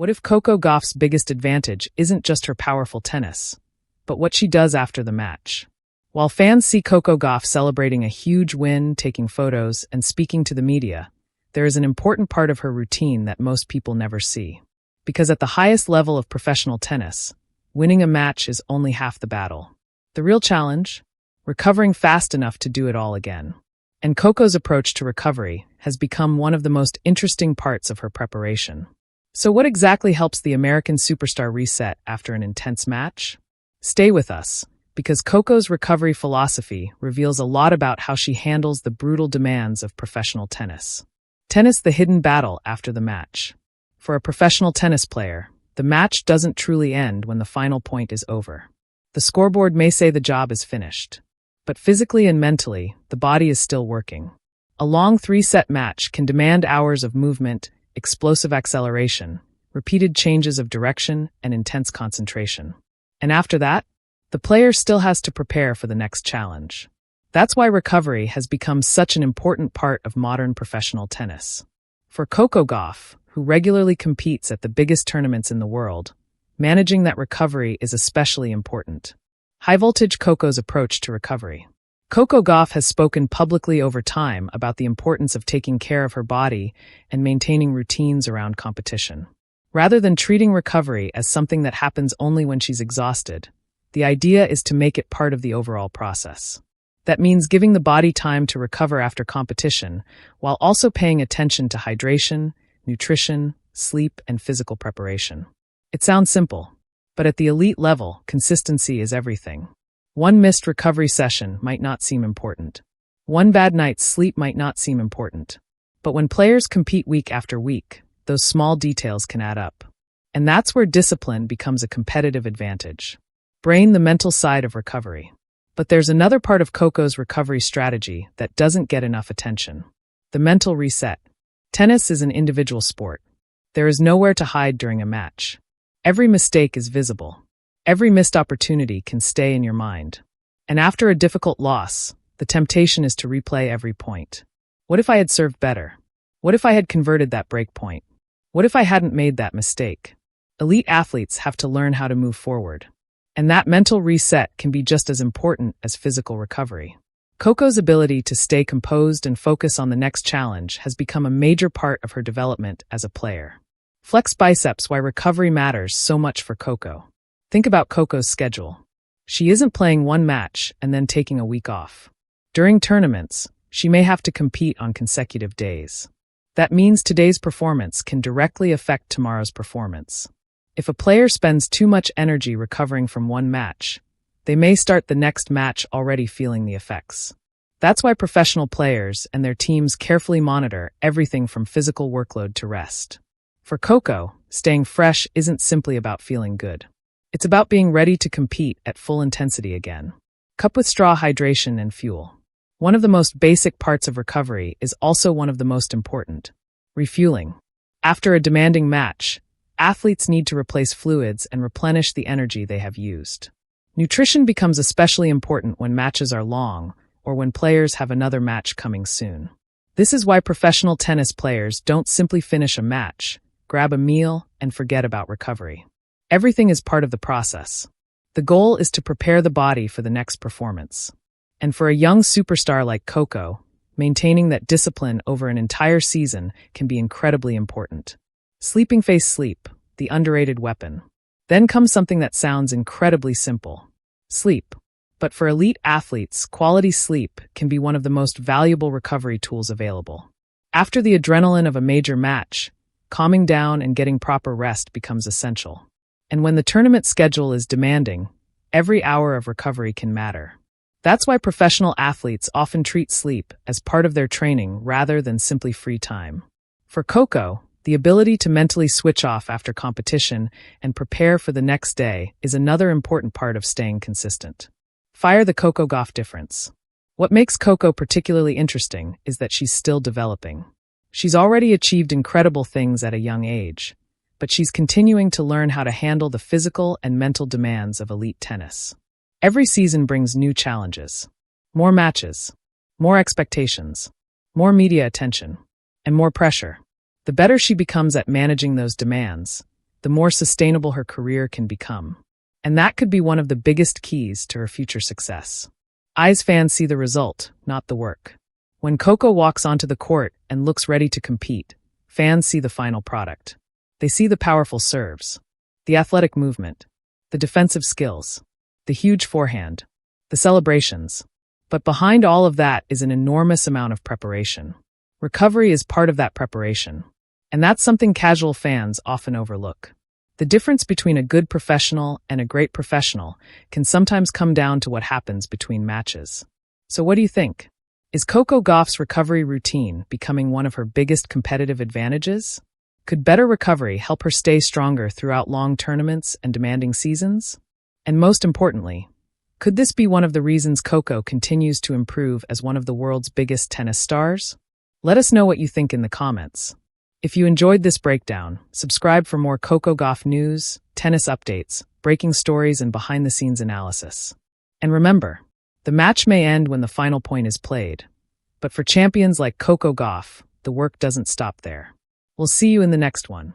What if Coco Gauff's biggest advantage isn't just her powerful tennis, but what she does after the match? While fans see Coco Gauff celebrating a huge win, taking photos, and speaking to the media, there is an important part of her routine that most people never see. Because at the highest level of professional tennis, winning a match is only half the battle. The real challenge? Recovering fast enough to do it all again. And Coco's approach to recovery has become one of the most interesting parts of her preparation. So what exactly helps the American superstar reset after an intense match? Stay with us, because Coco's recovery philosophy reveals a lot about how she handles the brutal demands of professional tennis. Tennis, the hidden battle after the match. For a professional tennis player, the match doesn't truly end when the final point is over. The scoreboard may say the job is finished, but physically and mentally, the body is still working. A long 3-set match can demand hours of movement, explosive acceleration, repeated changes of direction, and intense concentration. And after that, the player still has to prepare for the next challenge. That's why recovery has become such an important part of modern professional tennis. For Coco Gauff, who regularly competes at the biggest tournaments in the world, managing that recovery is especially important. High-voltage Coco's approach to recovery. Coco Gauff has spoken publicly over time about the importance of taking care of her body and maintaining routines around competition. Rather than treating recovery as something that happens only when she's exhausted, the idea is to make it part of the overall process. That means giving the body time to recover after competition, while also paying attention to hydration, nutrition, sleep, and physical preparation. It sounds simple, but at the elite level, consistency is everything. One missed recovery session might not seem important. One bad night's sleep might not seem important. But when players compete week after week, those small details can add up. And that's where discipline becomes a competitive advantage. Brain, the mental side of recovery. But there's another part of Coco's recovery strategy that doesn't get enough attention. The mental reset. Tennis is an individual sport. There is nowhere to hide during a match. Every mistake is visible. Every missed opportunity can stay in your mind. And after a difficult loss, the temptation is to replay every point. What if I had served better? What if I had converted that break point? What if I hadn't made that mistake? Elite athletes have to learn how to move forward. And that mental reset can be just as important as physical recovery. Coco's ability to stay composed and focus on the next challenge has become a major part of her development as a player. Flex biceps, why recovery matters so much for Coco. Think about Coco's schedule. She isn't playing one match and then taking a week off. During tournaments, she may have to compete on consecutive days. That means today's performance can directly affect tomorrow's performance. If a player spends too much energy recovering from one match, they may start the next match already feeling the effects. That's why professional players and their teams carefully monitor everything from physical workload to rest. For Coco, staying fresh isn't simply about feeling good. It's about being ready to compete at full intensity again. Cup with straw, hydration, and fuel. One of the most basic parts of recovery is also one of the most important. Refueling. After a demanding match, athletes need to replace fluids and replenish the energy they have used. Nutrition becomes especially important when matches are long or when players have another match coming soon. This is why professional tennis players don't simply finish a match, grab a meal, and forget about recovery. Everything is part of the process. The goal is to prepare the body for the next performance. And for a young superstar like Coco, maintaining that discipline over an entire season can be incredibly important. Sleeping face sleep, the underrated weapon. Then comes something that sounds incredibly simple. Sleep. But for elite athletes, quality sleep can be one of the most valuable recovery tools available. After the adrenaline of a major match, calming down and getting proper rest becomes essential. And when the tournament schedule is demanding, every hour of recovery can matter. That's why professional athletes often treat sleep as part of their training rather than simply free time. For Coco, the ability to mentally switch off after competition and prepare for the next day is another important part of staying consistent. Fire, the Coco Gauff difference. What makes Coco particularly interesting is that she's still developing. She's already achieved incredible things at a young age, but she's continuing to learn how to handle the physical and mental demands of elite tennis. Every season brings new challenges. More matches, more expectations, more media attention, and more pressure. The better she becomes at managing those demands, the more sustainable her career can become. And that could be one of the biggest keys to her future success. Eyes fans see the result, not the work. When Coco walks onto the court and looks ready to compete, fans see the final product. They see the powerful serves, the athletic movement, the defensive skills, the huge forehand, the celebrations. But behind all of that is an enormous amount of preparation. Recovery is part of that preparation. And that's something casual fans often overlook. The difference between a good professional and a great professional can sometimes come down to what happens between matches. So what do you think? Is Coco Gauff's recovery routine becoming one of her biggest competitive advantages? Could better recovery help her stay stronger throughout long tournaments and demanding seasons? And most importantly, could this be one of the reasons Coco continues to improve as one of the world's biggest tennis stars? Let us know what you think in the comments. If you enjoyed this breakdown, subscribe for more Coco Gauff news, tennis updates, breaking stories, and behind-the-scenes analysis. And remember, the match may end when the final point is played, but for champions like Coco Gauff, the work doesn't stop there. We'll see you in the next one.